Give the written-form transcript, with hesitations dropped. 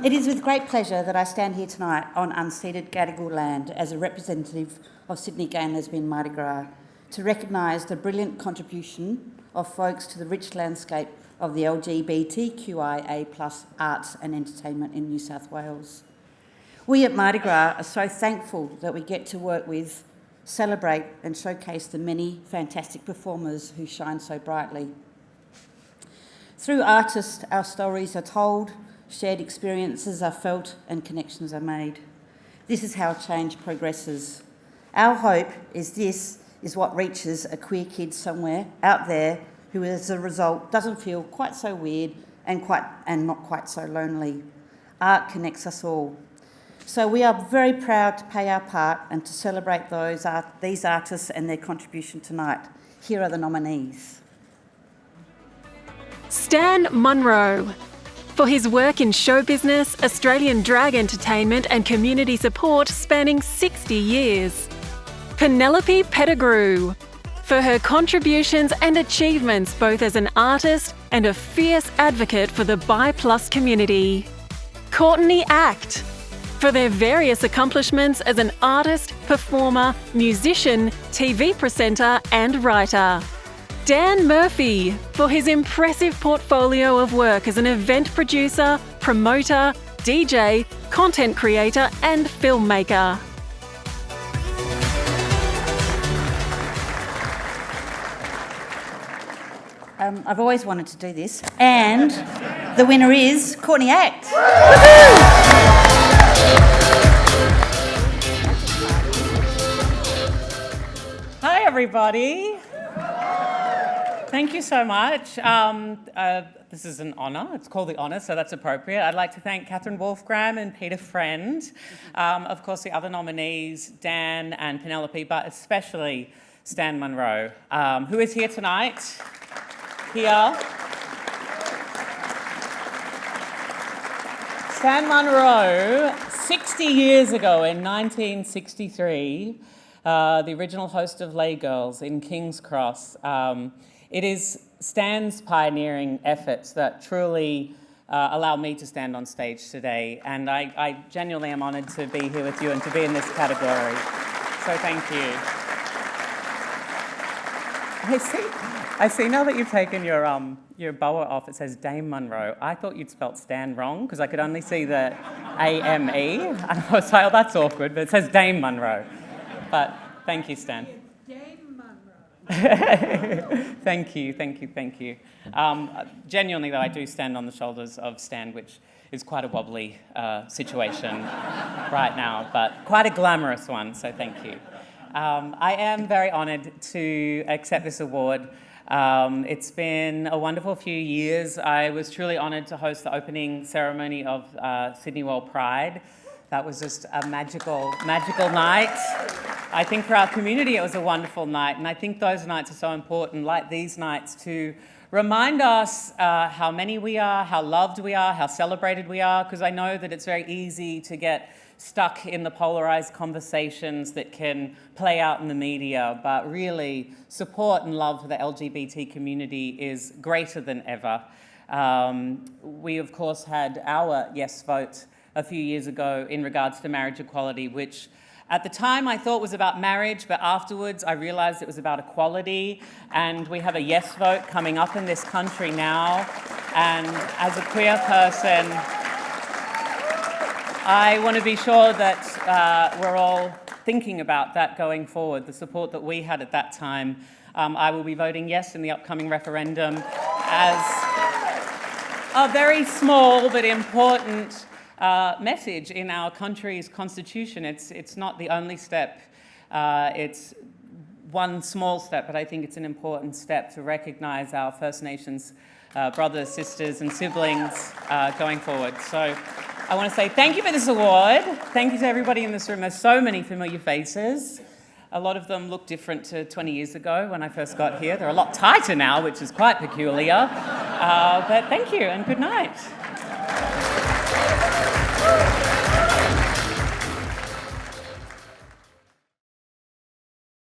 It is with great pleasure that I stand here tonight on unceded Gadigal land as a representative of Sydney Gay and Lesbian Mardi Gras to recognise the brilliant contribution of folks to the rich landscape of the LGBTQIA+ arts and entertainment in New South Wales. We at Mardi Gras are so thankful that we get to work with, celebrate and showcase the many fantastic performers who shine so brightly. Through artists, our stories are told, shared experiences are felt and connections are made. This is how change progresses. Our hope is this is what reaches a queer kid somewhere out there who as a result doesn't feel quite so weird and not quite so lonely. Art connects us all. So we are very proud to play our part and to celebrate these artists and their contribution tonight. Here are the nominees. Stan Munro. For his work in show business, Australian drag entertainment and community support spanning 60 years. Penelope Pettigrew. For her contributions and achievements both as an artist and a fierce advocate for the bi+ community. Courtney Act. For their various accomplishments as an artist, performer, musician, TV presenter and writer. Dan Murphy, for his impressive portfolio of work as an event producer, promoter, DJ, content creator and filmmaker. I've always wanted to do this, and the winner is Courtney Act. Hi everybody. Thank you so much. This is an honour. It's called The Honour, so that's appropriate. I'd like to thank Catherine Wolfgram and Peter Friend. Of course, the other nominees, Dan and Penelope, but especially Stan Munro, who is here tonight. Here. Stan Munro, 60 years ago in 1963, the original host of Lay Girls in King's Cross. It is Stan's pioneering efforts that truly allow me to stand on stage today, and I genuinely am honoured to be here with you and to be in this category. So thank you. I see now that you've taken your boa off, it says Dame Munro. I thought you'd spelt Stan wrong because I could only see the A-M-E. And I was like, oh, that's awkward, but it says Dame Munro. But thank you, Stan. Dame Munro. Thank you. Genuinely, though, I do stand on the shoulders of Stan, which is quite a wobbly situation right now, but quite a glamorous one, so thank you. I am very honoured to accept this award. It's been a wonderful few years. I was truly honoured to host the opening ceremony of Sydney World Pride. That was just a magical night. I think for our community it was a wonderful night, and I think those nights are so important, like these nights, to remind us how many we are, how loved we are, how celebrated we are, because I know that it's very easy to get stuck in the polarised conversations that can play out in the media, but really support and love for the LGBT community is greater than ever. We, of course, had our yes vote a few years ago in regards to marriage equality, which at the time I thought was about marriage, but afterwards I realised it was about equality, and we have a yes vote coming up in this country now. And as a queer person, I want to be sure that we're all thinking about that going forward, the support that we had at that time. I will be voting yes in the upcoming referendum as a very small but important message in our country's constitution. It's not the only step. It's one small step, but I think it's an important step to recognise our First Nations brothers, sisters and siblings going forward. So I want to say thank you for this award. Thank you to everybody in this room. There's so many familiar faces. A lot of them look different to 20 years ago when I first got here. They're a lot tighter now, which is quite peculiar. But thank you and good night.